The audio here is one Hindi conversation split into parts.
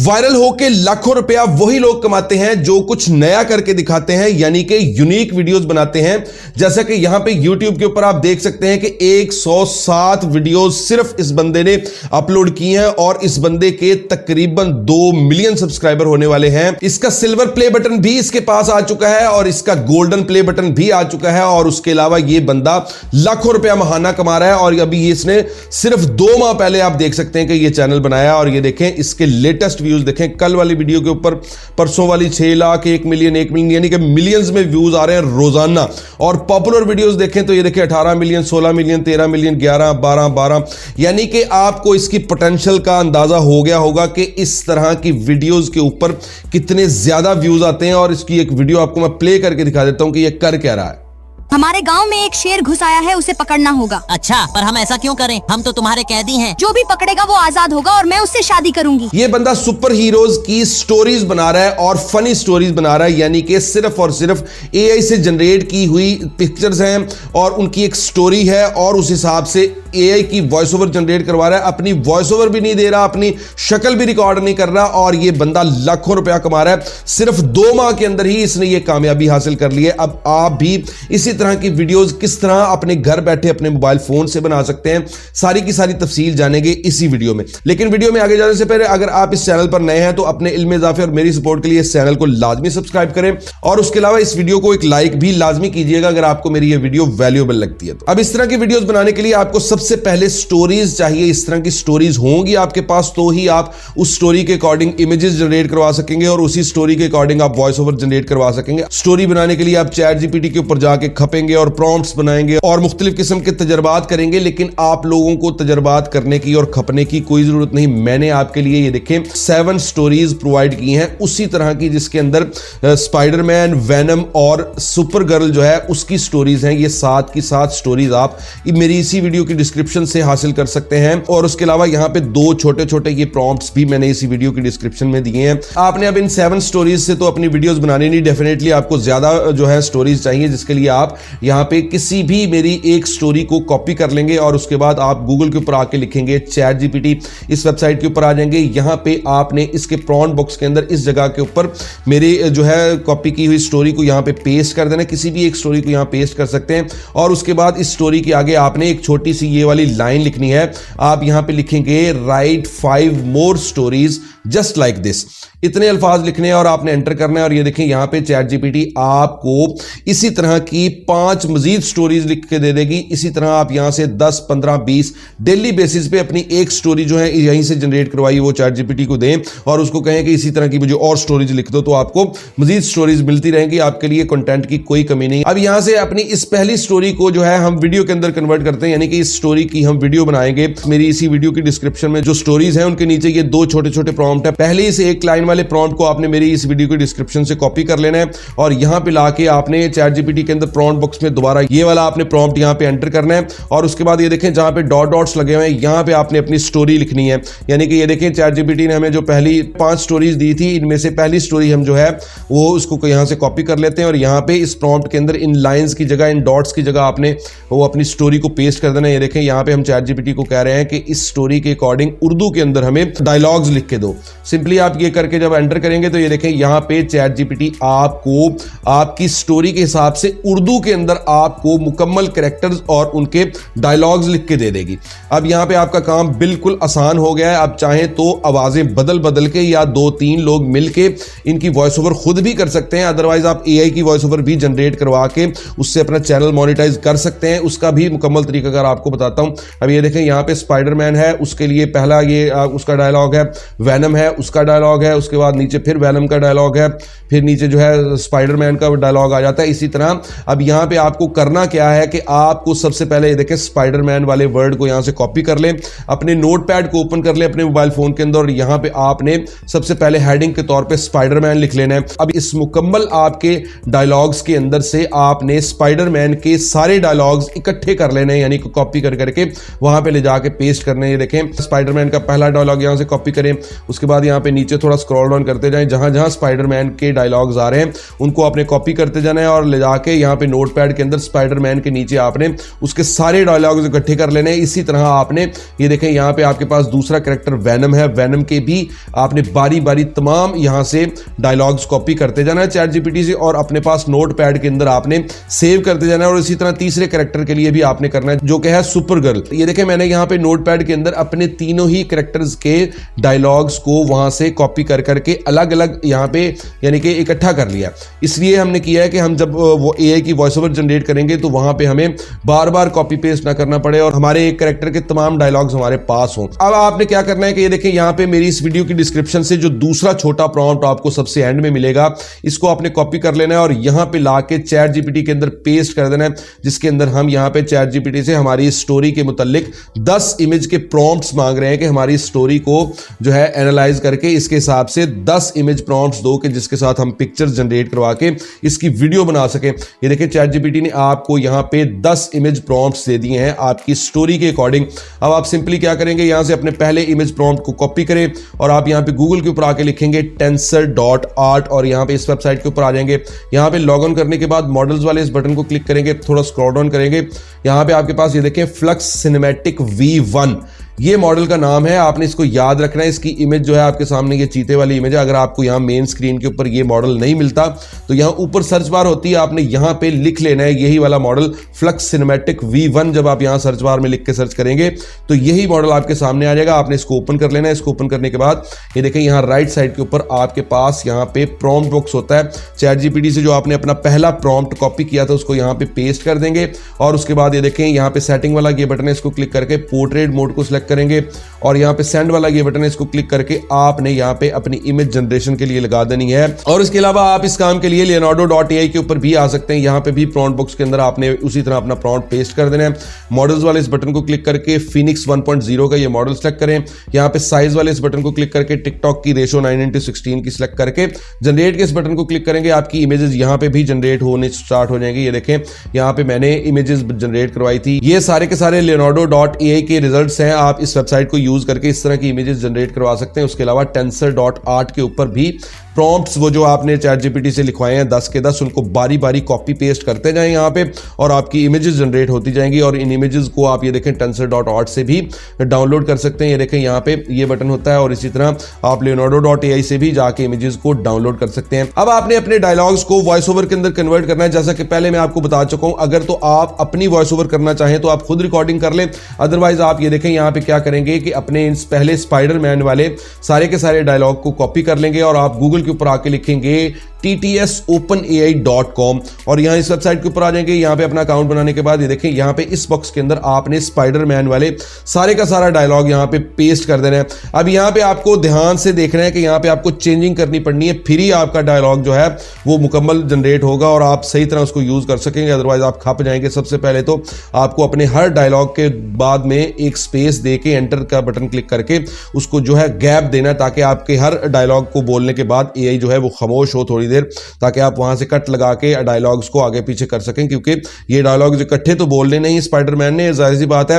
वायरल होके लाखों रुपया वही लोग कमाते हैं जो कुछ नया करके दिखाते हैं, यानी कि यूनिक वीडियोस बनाते हैं। जैसा कि यहां पे YouTube के ऊपर आप देख सकते हैं कि 107 वीडियोस सिर्फ इस बंदे ने अपलोड की हैं और इस बंदे के तकरीबन 2 मिलियन सब्सक्राइबर होने वाले हैं। इसका सिल्वर प्ले बटन भी इसके पास आ चुका है और इसका गोल्डन प्ले बटन भी आ चुका है और उसके अलावा ये बंदा लाखों रुपया महाना कमा रहा है। और अभी इसने सिर्फ 2 माह पहले आप देख सकते हैं कि ये चैनल बनाया और ये देखें इसके लेटेस्ट व्यूज देखें। कल वाली वीडियो के ऊपर, परसों वाली 6 लाख, 1 मिलियन यानी कि मिलियंस में व्यूज आ रहे हैं रोजाना। और पॉपुलर वीडियोस देखें तो ये देखें 18 मिलियन, 16 मिलियन, 13 मिलियन, 11, 12, यानी कि आपको इसकी पोटेंशियल का अंदाजा हो गया होगा कि इस तरह की वीडियोस के ऊपर कितने ज्यादा व्यूज आते हैं। और इसकी एक वीडियो आपको मैं प्ले करके दिखा देता हूं कि ये कर क्या रहा है। हमारे गांव में एक शेर घुस आया है, उसे पकड़ना होगा। अच्छा, पर हम ऐसा क्यों करें? हम तो तुम्हारे कैदी हैं। जो भी पकड़ेगा वो आजाद होगा और मैं उससे शादी करूंगी। ये बंदा सुपर हीरोज की स्टोरीज बना रहा है और फनी स्टोरीज बना रहा है, यानी कि सिर्फ और सिर्फ एआई से जनरेट की हुई पिक्चर्स हैं और उनकी एक स्टोरी है और उस हिसाब से एआई की वॉइस ओवर जनरेट करवा रहा है। अपनी वॉइस ओवर भी नहीं दे रहा, अपनी शक्ल भी रिकॉर्ड नहीं कर रहा और ये बंदा लाखों रुपया कमा रहा है। सिर्फ 2 माह के अंदर ही इसने ये कामयाबी हासिल कर ली है। अब आप भी इसी तरह की वीडियोस किस तरह अपने घर बैठे अपने मोबाइल फोन से बना सकते हैं, सारी की सारी तफसील जानेंगे इसी वीडियो में। लेकिन वीडियो में आगे जाने से पहले अगर आप इस चैनल पर नए हैं तो अपने इल्म इजाफे और मेरी सपोर्ट के लिए इस चैनल को लाजमी सब्सक्राइब करें और उसके अलावा इस वीडियो को एक लाइक भी लाजमी कीजिएगा अगर आपको मेरी ये वीडियो वैल्यूएबल लगती है। अब इस तरह की वीडियोस बनाने के लिए आपको सबसे पहले स्टोरीज चाहिए। इस तरह की स्टोरीज होंगी आपके पास तो ही आप उस स्टोरी के अकॉर्डिंग इमेजेस जनरेट करवा सकेंगे और उसी स्टोरी के अकॉर्डिंग आप वॉइस ओवर जनरेट करवा सकेंगे। स्टोरी बनाने के लिए आप चैट जीपीटी के ऊपर जाके खपेंगे और प्रॉम्प्ट्स बनाएंगे और मुख्तलिफ किस्म के तजर्बात करेंगे। लेकिन आप लोगों को तजर्बात करने की और खपने की कोई जरूरत नहीं। मैंने आपके लिए ये देखें 7 स्टोरीज प्रोवाइड की हैं उसी तरह की जिसके अंदर स्पाइडरमैन, वेनम और सुपर गर्ल जो है उसकी स्टोरीज हैं। ये 7 की 7 स्टोरीज आप मेरी इसी वीडियो की डिस्क्रिप्शन से हासिल कर सकते हैं। और उसके अलावा यहां पे 2 छोटे छोटे ये प्रॉम्प्ट्स भी मैंने इसी वीडियो की डिस्क्रिप्शन में दिए हैं। आपने अब इन 7 स्टोरीज से तो अपनी वीडियोस बनानी नहीं, डेफिनेटली आपको ज्यादा जो है स्टोरीज चाहिए, जिसके लिए आप यहां पे किसी भी मेरी एक स्टोरी को कॉपी कर लेंगे और उसके बाद आप गूगल के ऊपर आके लिखेंगे चैट जीपीटी, इस वेबसाइट के ऊपर आ जाएंगे। यहां पे आपने इसके प्रॉम्प्ट बॉक्स के अंदर इस जगह के ऊपर मेरी जो है कॉपी की हुई स्टोरी को यहां पे पेस्ट कर देना। किसी भी एक स्टोरी को यहां पेस्ट कर सकते हैं और उसके बाद इस स्टोरी के आगे आपने एक छोटी सी ये वाली लाइन लिखनी है। आप यहां पे लिखेंगे right 5 more stories just like this. इतने अल्फाज लिखने हैं और आपने एंटर करना है और ये देखें यहां पे चैट जीपीटी आपको इसी तरह की 5 मजीद स्टोरीज लिख के दे देगी। इसी तरह आप यहां से 10, 15, 20 डेली बेसिस पे अपनी एक स्टोरी जो है यहीं से जनरेट करवाई वो चैट जीपीटी को दें और उसको कहें कि इसी तरह की मुझे और स्टोरीज लिख दो, तो आपको मजीद स्टोरीज मिलती रहेंगी। आपके लिए कंटेंट की कोई कमी नहीं। अब यहां से अपनी इस पहली स्टोरी को जो है हम वीडियो के अंदर कन्वर्ट करते हैं, यानी कि इस स्टोरी की हम वीडियो बनाएंगे। मेरी इसी वीडियो की डिस्क्रिप्शन में जो स्टोरीज हैं उनके नीचे ये 2 छोटे छोटे प्रॉम्प्ट है। पहले से 1 लाइन वाले प्रॉम्प्ट को आपने मेरी इस वीडियो की डिस्क्रिप्शन से कॉपी कर लेना है और यहां पे लाके आपने चैट जीपीटी के अंदर प्रॉम्प्ट बॉक्स में दोबारा ये वाला आपने प्रॉम्प्ट यहां पे एंटर करना है और उसके बाद ये देखें जहां पे डॉट्स लगे हुए हैं यहां पे आपने अपनी स्टोरी लिखनी है। यानी कि ये देखें चैट जीपीटी ने हमें जो पहली 5 स्टोरीज दी थी, इनमें से पहली स्टोरी हम जो है वो उसको यहां से कॉपी कर लेते हैं और यहां पे इस प्रॉम्प्ट के अंदर इन लाइंस की जगह, इन डॉट्स की जगह आपने वो अपनी स्टोरी को पेस्ट कर देना। ये देखें यहां पे हम चैट जीपीटी को कह रहे हैं कि इस स्टोरी के अकॉर्डिंग उर्दू के अंदर हमें डायलॉग्स लिख के दो। सिंपली आप ये करके जब एंटर करेंगे तो ये देखें यहां पे चैट जीपीटी आपको आपकी स्टोरी के हिसाब से उर्दू के अंदर आपको मुकम्मल कैरेक्टर्स और उनके डायलॉग्स लिख के दे देगी। अब यहां पे आपका काम बिल्कुल आसान हो गया है। आप चाहें तो आवाजें बदल के या 2-3 लोग मिलके इनकी वॉइस ओवर खुद भी कर सकते हैं, अदरवाइज आप एआई की वॉइस ओवर भी जनरेट करवा के उससे अपना चैनल मोनेटाइज कर सकते हैं। उसका भी मुकम्मल तरीका अगर आपको बताता हूं। अब ये देखें यहां पे स्पाइडरमैन है, उसके लिए पहला ये उसका डायलॉग है, वेनम है उसका डायलॉग है, उसके बाद नीचे फिर वेनम का डायलॉग है, फिर नीचे जो है स्पाइडरमैन का डायलॉग आ जाता है। इसी तरह अब यहां पे आपको करना क्या है कि आपको सबसे पहले ये देखें स्पाइडरमैन वाले वर्ड को यहां से कॉपी कर लें, अपने नोटपैड को ओपन कर लें अपने मोबाइल फोन के अंदर और यहां पे आपने सबसे पहले हेडिंग के तौर पे स्पाइडरमैन लिख लेना है। अब इस मुकम्मल आपके डायलॉग्स के अंदर से आपने स्पाइडरमैन के सारे डायलॉग्स इकट्ठे कर लेने हैं, यानी कि कॉपी करके करके वहां पे ले जाके पेस्ट करने। ये देखें स्पाइडरमैन का पहला डायलॉग यहाँ से कॉपी करें, उसके बाद यहाँ पे नीचे थोड़ा स्क्रॉल डाउन करते जाएं, जहां जहां स्पाइडरमैन के डायलॉग्स आ रहे हैं उनको आपने कॉपी करते जाना है और ले जाके यहाँ पे नोटपैड के अंदर स्पाइडरमैन के नीचे आपने उसके सारे डायलॉग्स इकट्ठे कर लेने हैं। इसी तरह आपने ये देखें यहाँ पे आपके पास दूसरा कैरेक्टर वैनम है, वैनम के भी आपने बारी बारी तमाम यहाँ से डायलॉग्स कॉपी करते जाना है चैट जीपीटी से और अपने पास नोटपैड के अंदर आपने सेव करते जाना है। और इसी तरह तीसरे कैरेक्टर के लिए भी आपने करना है जो कि है सुपर गर्ल। ये देखें मैंने यहाँ पे नोटपैड के अंदर अपने तीनों ही कैरेक्टर्स के डायलॉग्स को वहां से कॉपी कर करके अलग अलग यहाँ पे यानी कि इकट्ठा कर लिया। इसलिए हमने किया है कि हम जब वो एआई की वॉइस ओवर जनरेट करेंगे तो वहां पे हमें बार बार कॉपी पेस्ट ना करना पड़े और हमारे एक कैरेक्टर के तमाम डायलॉग्स हमारे पास हों। अब आपने क्या करना है कि ये देखें यहाँ पे मेरी इस वीडियो की डिस्क्रिप्शन से जो दूसरा छोटा प्रॉम्प्ट आपको सबसे एंड में मिलेगा, इसको आपने कॉपी कर लेना है और यहाँ पे लाके चैट जीपीटी के अंदर पेस्ट कर देना है, जिसके अंदर हम यहाँ पे चैट जीपीटी से हमारी स्टोरी के मुतालिक 10 इमेज के प्रॉम्प्ट्स मांग रहे हैं कि हमारी स्टोरी को जो है एनालाइज करके इसके हिसाब से 10 इमेज प्रॉम्प्ट्स दो कि जिसके साथ हम पिक्चर्स जनरेट करवा के इसकी वीडियो बना सकें। ये देखिए चैट जीपीटी ने आपको यहाँ पे 10 इमेज प्रॉम्प्ट्स दे दिए हैं आपकी स्टोरी के अकॉर्डिंग। अब आप सिंपली क्या करेंगे, यहाँ से अपने पहले इमेज प्रॉम्प्ट को कॉपी करें और आप यहाँ पे गूगल के ऊपर आके लिखेंगे tensor.art और यहाँ पे इस वेबसाइट के ऊपर आ जाएंगे। यहाँ पे लॉग इन करने के बाद मॉडल्स वाले इस बटन को क्लिक करेंगे, थोड़ा स्क्रॉल डाउन करेंगे, यहाँ पे आपके पास ये देखें फ्लक्स सिनेमैटिक V1 ये मॉडल का नाम है। आपने इसको याद रखना है। इसकी इमेज जो है आपके सामने ये चीते वाली इमेज है। अगर आपको यहाँ मेन स्क्रीन के ऊपर ये मॉडल नहीं मिलता तो यहाँ ऊपर सर्च बार होती है, आपने यहाँ पे लिख लेना है यही वाला मॉडल फ्लक्स सिनेमैटिक V1। जब आप यहाँ सर्च बार में लिख के सर्च करेंगे तो यही मॉडल आपके सामने आ जाएगा। आपने इसको ओपन कर लेना है। इसको ओपन करने के बाद ये देखें यहाँ राइट साइड के ऊपर आपके पास यहाँ पे प्रॉम्प्ट बॉक्स होता है। चैट जीपीटी से जो आपने अपना पहला प्रॉम्प्ट कॉपी किया था उसको यहाँ पे पेस्ट कर देंगे और उसके बाद ये देखें यहाँ पे सेटिंग वाला ये बटन है, इसको क्लिक करके पोर्ट्रेट मोड को सिलेक्ट करेंगे और यहाँ पे सेंड वाला ये बटन है, इसको क्लिक करके आपने यहाँ पे अपनी इमेज जनरेशन के लिए लगा देनी है। और इसके अलावा आप इस काम के लिए leonardo.ai के ऊपर भी आ सकते हैं। यहाँ पे भी प्रॉम्प्ट बॉक्स के अंदर आपने उसी तरह अपना प्रॉम्प्ट पेस्ट कर देना है। मॉडल्स वाले इस बटन को क्लिक करके फिनिक्स 1.0 का ये मॉडल सेलेक्ट करें। यहाँ पे साइज वाले इस बटन को क्लिक करके टिकटॉक की रेशो 9:16 की सिलेक्ट करके जनरेट के इस बटन को क्लिक करेंगे। आपकी इमेजेस यहाँ पे भी जनरेट होने स्टार्ट हो जाएंगे। ये देखें यहाँ पे मैंने इमेजेस जनरेट करवाई थी। ये सारे के सारे leonardo.ai के रिजल्ट्स हैं। आप इस वेबसाइट को यूज करके इस तरह की इमेजेस जनरेट करवा सकते हैं। उसके अलावा tensor.art के ऊपर भी प्रॉम्प्ट्स वो जो आपने चैट जीपीटी से लिखवाए हैं 10 के 10 उनको बारी बारी कॉपी पेस्ट करते जाएं यहाँ पे और आपकी इमेजेस जनरेट होती जाएंगी। और इन इमेजेस को आप ये देखें tensor.art से भी डाउनलोड कर सकते हैं। ये देखें यहाँ पे ये बटन होता है और इसी तरह आप leonardo.ai से भी जाके इमेजेस को डाउनलोड कर सकते हैं। अब आपने अपने डायलॉग्स को वॉइस ओवर के अंदर कन्वर्ट करना है। जैसा कि पहले मैं आपको बता चुका हूं, अगर तो आप अपनी वॉइस ओवर करना चाहें तो आप खुद रिकॉर्डिंग कर लें, अदरवाइज आप ये देखें यहाँ पे क्या करेंगे कि अपने पहले स्पाइडरमैन वाले सारे के सारे डायलॉग को कॉपी कर लेंगे और आप गूगल के ऊपर आके लिखेंगे ttsopenai.com और यहाँ इस वेबसाइट के ऊपर आ जाएंगे। यहाँ पे अपना अकाउंट बनाने के बाद ये देखें यहाँ पे इस बॉक्स के अंदर आपने स्पाइडरमैन वाले सारे का सारा डायलॉग यहाँ पे पेस्ट कर देना है। अब यहाँ पे आपको ध्यान से देखना है कि यहाँ पे आपको चेंजिंग करनी पड़नी है, फिर ही आपका डायलॉग जो है वो मुकम्मल जनरेट होगा और आप सही तरह उसको यूज कर सकेंगे, अदरवाइज आप खप जाएंगे। सबसे पहले तो आपको अपने हर डायलॉग के बाद में एक स्पेस दे के एंटर का बटन क्लिक करके उसको जो है गैप देना, ताकि आपके हर डायलॉग को बोलने के बाद एआई जो है वो खामोश हो थोड़ी देर, ताकि आप वहां से कट लगा के डायलॉग्स को आगे पीछे कर सकें। क्योंकि ये डायलॉग्स इकट्ठे तो बोलने नहीं स्पाइडरमैन ने, जाहिर सी बात है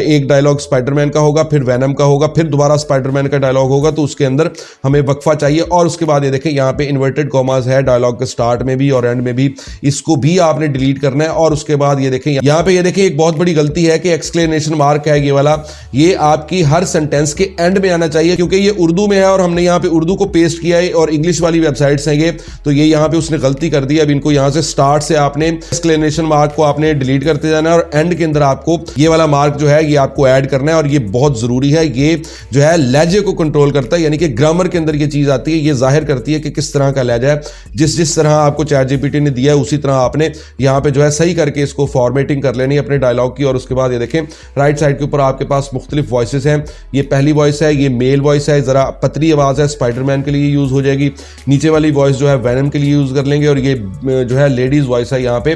एक डायलॉग स्पाइडरमैन का होगा, फिर वैनम का होगा, फिर दोबारा स्पाइडरमैन का डायलॉग होगा, तो उसके अंदर हमें वक्फा चाहिए। और उसके बाद ये देखें यहाँ पे इन्वर्टेड कॉमास है डायलॉग के स्टार्ट में भी और एंड में भी, इसको भी आपने डिलीट करना है। और उसके बाद ये देखें यहाँ पे, ये देखें एक बहुत बड़ी गलती है कि एक्सक्लेमेशन मार्क है ये वाला, ये आपकी हर सेंटेंस के एंड में आना चाहिए, क्योंकि ये उर्दू में है और हमने यहाँ पे उर्दू को पेस्ट किया है और इंग्लिश वाली वेबसाइट्स हैं ये, तो ये यहाँ पे उसने गलती कर दी। अब इनको यहाँ से स्टार्ट से आपने एक्सक्लेमेशन मार्क को आपने डिलीट करते जाना है और एंड के अंदर आपको ये वाला मार्क जो है ये आपको ऐड करना है। और ये बहुत जरूरी है, ये जो है लहजे को कंट्रोल करता है, यानी कि ग्रामर के अंदर ये चीज आती है, ये जाहिर करती है कि किस तरह का लहजा है। जिस तरह आपको चैट जीपीटी ने दिया है उसी तरह आपने यहाँ पे जो है सही करके इसको फॉर्मेटिंग कर लेनी है अपने डायलॉग की। और उसके बाद ये देखें राइट साइड के ऊपर आपके पास मुख्तलिफ वॉइसेस हैं। ये पहली वॉइस है, ये मेल वॉइस है, जरा पतली आवाज है, स्पाइडरमैन के लिए यूज हो जाएगी। नीचे वाली वॉइस जो है वैनम के लिए यूज कर लेंगे और ये जो है लेडीज वॉइस है यहाँ पे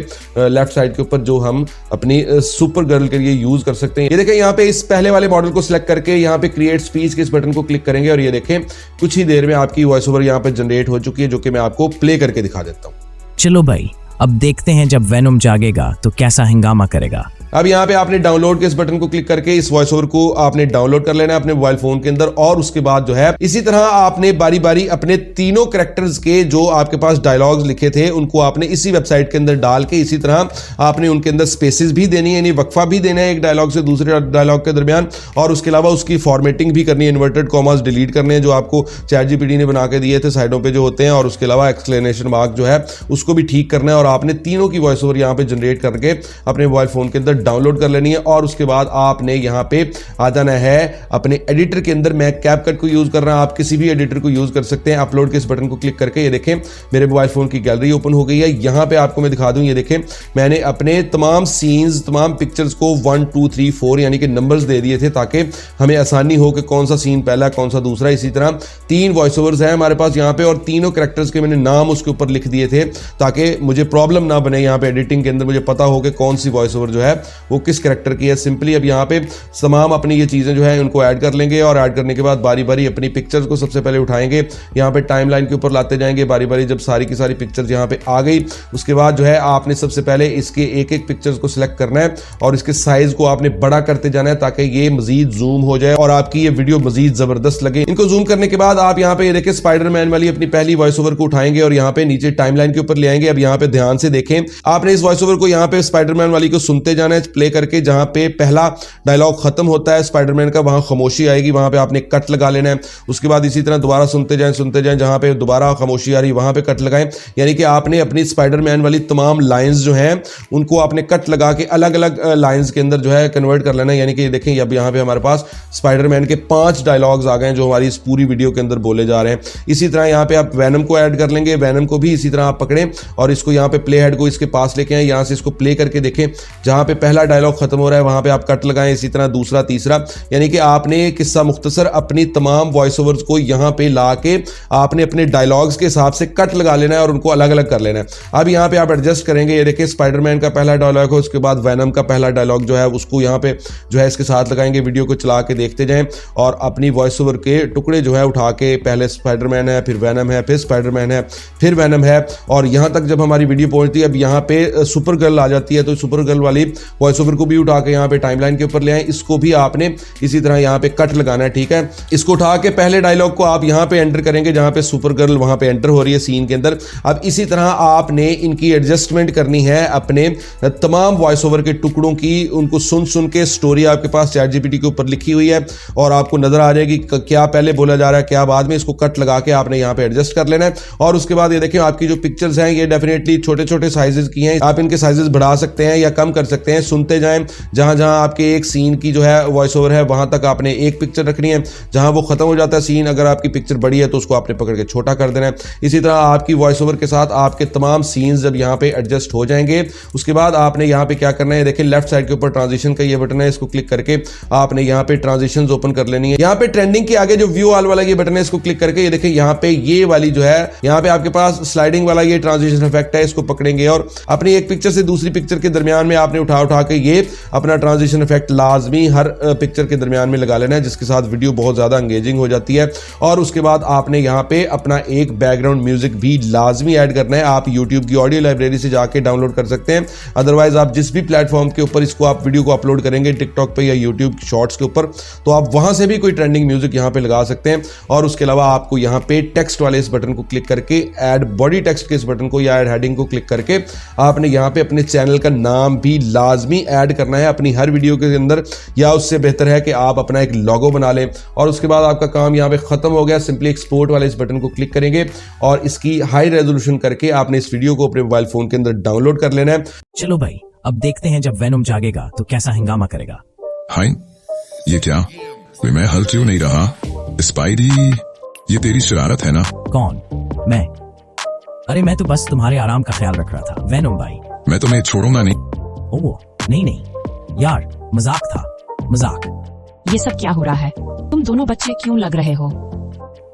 लेफ्ट साइड के ऊपर, जो हम अपनी सुपर गर्ल के लिए यूज कर सकते हैं। ये देखें यहाँ पे इस पहले वाले मॉडल को सिलेक्ट करके यहाँ पे क्रिएट स्पीच के इस बटन को क्लिक करेंगे और ये देखें कुछ ही देर में आपकी वॉइस ओवर यहाँ पे जनरेट हो चुकी है, जो कि मैं आपको प्ले करके दिखा देता हूँ। चलो भाई, अब देखते हैं जब वेनम जागेगा तो कैसा हंगामा करेगा। अब यहाँ पे आपने डाउनलोड के इस बटन को क्लिक करके इस वॉइस ओवर को आपने डाउनलोड कर लेना है अपने मोबाइल फोन के अंदर। और उसके बाद जो है इसी तरह आपने बारी बारी अपने तीनों कैरेक्टर्स के जो आपके पास डायलॉग्स लिखे थे उनको आपने इसी वेबसाइट के अंदर डाल के इसी तरह आपने उनके अंदर स्पेसेस भी देनी है, यानी वक्फा भी देना है एक डायलॉग से दूसरे डायलॉग के दरमियान। और उसके अलावा उसकी फॉर्मेटिंग भी करनी है, इन्वर्टेड कॉमास डिलीट करने हैं जो आपको ChatGPT ने बना के दिए थे साइडों पे जो होते हैं। और उसके अलावा एक्सक्लेमेशन मार्क जो है उसको भी ठीक करना है। और आपने तीनों की वॉइस ओवर यहाँ पे जनरेट करके अपने मोबाइल फोन के अंदर डाउनलोड कर लेनी है। और उसके बाद आपने यहाँ पे आ जाना है अपने एडिटर के अंदर। मैं कैपकट को यूज कर रहा हूं, आप किसी भी एडिटर को यूज कर सकते हैं। अपलोड के इस बटन को क्लिक करके ये देखें मेरे मोबाइल फोन की गैलरी ओपन हो गई है। यहां पे आपको मैं दिखा दूं, ये देखें मैंने अपने तमाम सीन्स तमाम पिक्चर्स को 1 2 3 4 यानी कि नंबर्स दे दिए थे ताकि हमें आसानी हो कि कौन सा सीन पहला कौन सा दूसरा। इसी तरह 3 वॉइस ओवर्स हैं हमारे पास यहाँ पे और तीनों कैरेक्टर्स के मैंने नाम उसके ऊपर लिख दिए थे ताकि मुझे प्रॉब्लम ना बने यहाँ पे एडिटिंग के अंदर, मुझे पता हो कि कौन सी वॉइस ओवर जो है वो किस कैरेक्टर की है। सिंपली अब यहाँ पे तमाम अपनी ये चीजें जो है उनको ऐड कर लेंगे और ऐड करने के बाद बारी बारी अपनी पिक्चर्स को सबसे पहले उठाएंगे, यहाँ पे टाइमलाइन के ऊपर लाते जाएंगे बारी बारी। जब सारी की सारी पिक्चर्स यहाँ पे आ गई उसके बाद जो है आपने सबसे पहले इसके एक एक पिक्चर्स को सिलेक्ट करना है और इसके साइज को आपने बड़ा करते जाना है ताकि ये मजीद जूम हो जाए और आपकी ये वीडियो मजीद जबरदस्त लगे। इनको जूम करने के बाद आप यहाँ पे ये देखिए स्पाइडरमैन वाली अपनी पहली वॉइस ओवर को उठाएंगे और यहाँ पे नीचे टाइमलाइन के ऊपर ले आएंगे। अब यहाँ पे ध्यान से देखें, आपने इस वॉइस ओवर को यहाँ पे स्पाइडरमैन वाली को सुनते जाना है प्ले करके। जहां पे पहला डायलॉग खत्म होता है स्पाइडरमैन का वहां खामोशी आएगी, वहां पे आपने कट लगा लेना है। उसके बाद इसी तरह दोबारा सुनते जाएं, जहां पे दोबारा खामोशी आ रही वहां पे कट लगाएं। यानी कि आपने अपनी स्पाइडरमैन वाली तमाम लाइंस जो हैं उनको आपने कट लगा के अलग अलग लाइंस के अंदर जो है कन्वर्ट कर लेना है। यानी कि देखें अब यहाँ पे हमारे पास स्पाइडरमैन के 5 डायलॉग्स आ गए जो हमारी इस पूरी वीडियो के अंदर बोले जा रहे हैं। इसी तरह यहाँ पे आप वैनम को ऐड कर लेंगे, वैनम को भी इसी तरह आप पकड़ें और इसको यहाँ पे प्ले हेड को इसके पास लेके आए, यहाँ से इसको प्ले करके देखें जहां पे पहला डायलॉग खत्म हो रहा है वहां पे आप कट लगाएं, इसी तरह दूसरा तीसरा। यानी कि आपने किस्सा मुख्तसर अपनी तमाम वॉइस ओवर्स को यहां पे ला के आपने अपने डायलॉग्स के हिसाब से कट लगा लेना है और उनको अलग अलग कर लेना है। अब यहाँ पे आप एडजस्ट करेंगे, ये देखिए स्पाइडरमैन का पहला डायलॉग है, उसके बाद वैनम का पहला डायलॉग जो है उसको यहाँ पे जो है इसके साथ लगाएंगे। वीडियो को चला के देखते जाएं और अपनी वॉइस ओवर के टुकड़े जो है उठा के पहले स्पाइडरमैन है, फिर वैनम है, फिर स्पाइडरमैन है, फिर वैनम है और यहां तक जब हमारी वीडियो पहुंचती है अब यहाँ पे सुपर गर्ल आ जाती है तो सुपर गर्ल वाली वॉइस ओवर को भी उठा के यहाँ पे टाइमलाइन के ऊपर ले आए। इसको भी आपने इसी तरह यहाँ पे कट लगाना है, ठीक है। इसको उठा के पहले डायलॉग को आप यहाँ पे एंटर करेंगे जहाँ पे सुपर गर्ल वहां पे एंटर हो रही है सीन के अंदर। अब इसी तरह आपने इनकी एडजस्टमेंट करनी है अपने तमाम वॉइस ओवर के टुकड़ों की, उनको सुन सुन के स्टोरी आपके पास ChatGPT के ऊपर लिखी हुई है और आपको नजर आ जाएगी क्या पहले बोला जा रहा है क्या बाद में। इसको कट लगा के आपने यहाँ पे एडजस्ट कर लेना है और उसके बाद ये देखिए आपकी जो पिक्चर्स हैं ये डेफिनेटली छोटे छोटे साइजेस की हैं, आप इनके साइजेस बढ़ा सकते हैं या कम कर सकते हैं। सुनते जाएं, जहां जहां आपके एक सीन की जो है वॉइस ओवर है वहां तक आपने एक पिक्चर रखनी है, जहां वो खत्म हो जाता है सीन अगर आपकी पिक्चर बड़ी है तो उसको आपने पकड़ के छोटा कर देना है। इसी तरह आपकी वॉइस ओवर के साथ आपके तमाम सीन्स जब यहाँ पे एडजस्ट हो जाएंगे उसके बाद आपने यहाँ पे क्या करना है, देखिए लेफ्ट साइड के ऊपर ट्रांजिशन का ये बटन है, इसको क्लिक करके आपने यहाँ पे ट्रांजिशंस ओपन कर लेनी है। यहाँ पे ट्रेंडिंग के आगे जो व्यू ऑल वाला ये बटन है इसको क्लिक करके ये देखिए यहाँ पे ये वाली जो है यहाँ पे आपके पास स्लाइडिंग वाला ये ट्रांजिशन इफेक्ट है, इसको पकड़ेंगे और अपनी एक पिक्चर से दूसरी पिक्चर के दरमियान में आपने उठा के ये अपना ट्रांजिशन इफेक्ट लाजमी हर पिक्चर के दरमियान में लगा लेना है, जिसके साथ वीडियो बहुत ज्यादा एंगेजिंग हो जाती है। और उसके बाद आपने यहाँ पे अपना एक बैकग्राउंड म्यूजिक भी लाजमी ऐड करना है। आप यूट्यूब की ऑडियो लाइब्रेरी से जाके डाउनलोड कर सकते हैं, अदरवाइज आप जिस भी प्लेटफॉर्म के ऊपर इसको आप वीडियो को अपलोड करेंगे टिकटॉक पे या यूट्यूब शॉर्ट्स के ऊपर तो आप वहां से भी कोई ट्रेंडिंग म्यूजिक यहाँ पे लगा सकते हैं। और उसके अलावा आपको यहाँ पे टेक्स्ट वाले इस बटन को क्लिक करके ऐड बॉडी टेक्स्ट के इस बटन को या ऐड हेडिंग को क्लिक करके आपने यहाँ पे अपने चैनल का नाम भी लाजमी ऐड करना है अपनी हर वीडियो के अंदर, या उससे बेहतर है कि आप अपना एक लोगो बना लें। और उसके बाद आपका काम यहाँ पे खत्म हो गया, सिंपली एक्सपोर्ट वाले इस बटन को क्लिक करेंगे और इसकी हाई रेजोल्यूशन करके आपने इस वीडियो को अपने मोबाइल फोन के अंदर डाउनलोड कर लेना है। चलो भाई अब देखते हैं जब वेनम जागेगा तो कैसा हंगामा करेगा। हाय, ये क्या? कोई मैं हल क्यों नहीं रहा? स्पाइडी, ये तेरी शरारत है ना? कौन? मैं? अरे मैं तो बस तुम्हारे आराम का ख्याल रख रहा था वेनम भाई। मैं तुम्हें छोड़ूंगा नहीं। ओह नहीं यार, मजाक था, मजाक। ये सब क्या हो रहा है? तुम दोनों बच्चे क्यों लग रहे हो?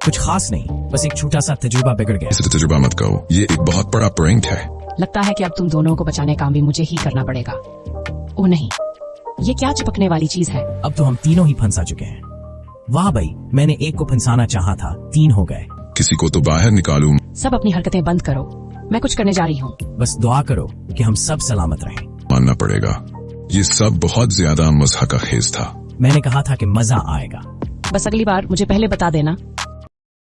कुछ खास नहीं, बस एक छोटा सा तजुर्बा बिगड़ गया। इसे तजुर्बा मत कहो, ये एक बहुत बड़ा प्रैंक है। लगता है कि अब तुम दोनों को बचाने का काम भी मुझे ही करना पड़ेगा। ओह नहीं, ये क्या चिपकने वाली चीज है? अब तो हम तीनों ही फंसा चुके हैं। वाह भाई, मैंने एक को फंसाना चाहा था, 3 हो गए। किसी को तो बाहर निकालूं। सब अपनी हरकतें बंद करो, मैं कुछ करने जा रही हूँ। बस दुआ करो कि हम सब सलामत रहें। मानना पड़ेगा, ये सब बहुत ज्यादा मज़ा का खेज था। मैंने कहा था कि मजा आएगा। बस अगली बार मुझे पहले बता देना।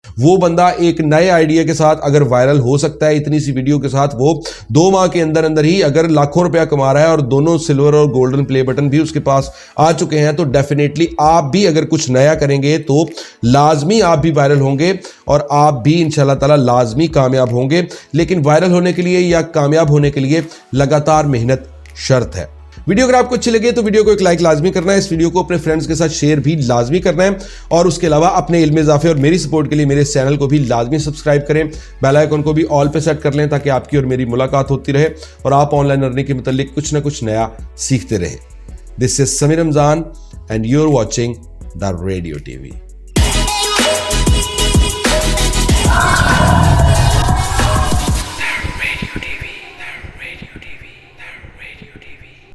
वो बंदा एक नए आइडिया के साथ अगर वायरल हो सकता है इतनी सी वीडियो के साथ, वो 2 माह के अंदर अंदर ही अगर लाखों रुपया कमा रहा है और दोनों सिल्वर और गोल्डन प्ले बटन भी उसके पास आ चुके हैं, तो डेफिनेटली आप भी अगर कुछ नया करेंगे तो लाजमी आप भी वायरल होंगे और आप भी इंशाल्लाह ताला लाजमी कामयाब होंगे। लेकिन वायरल होने के लिए या कामयाब होने के लिए लगातार मेहनत शर्त है। वीडियो अगर आपको अच्छी लगे तो वीडियो को एक लाइक लाजमी करना है, इस वीडियो को अपने फ्रेंड्स के साथ शेयर भी लाजमी करना है और उसके अलावा अपने इल्म इजाफे और मेरी सपोर्ट के लिए मेरे चैनल को भी लाजमी सब्सक्राइब करें, बेल आइकन को भी ऑल पे सेट कर लें ताकि आपकी और मेरी मुलाकात होती रहे और आप ऑनलाइन अर्निंग के मुतालिक कुछ ना कुछ नया सीखते रहें। This is Sameer Ramzan and you are watching the radio TV.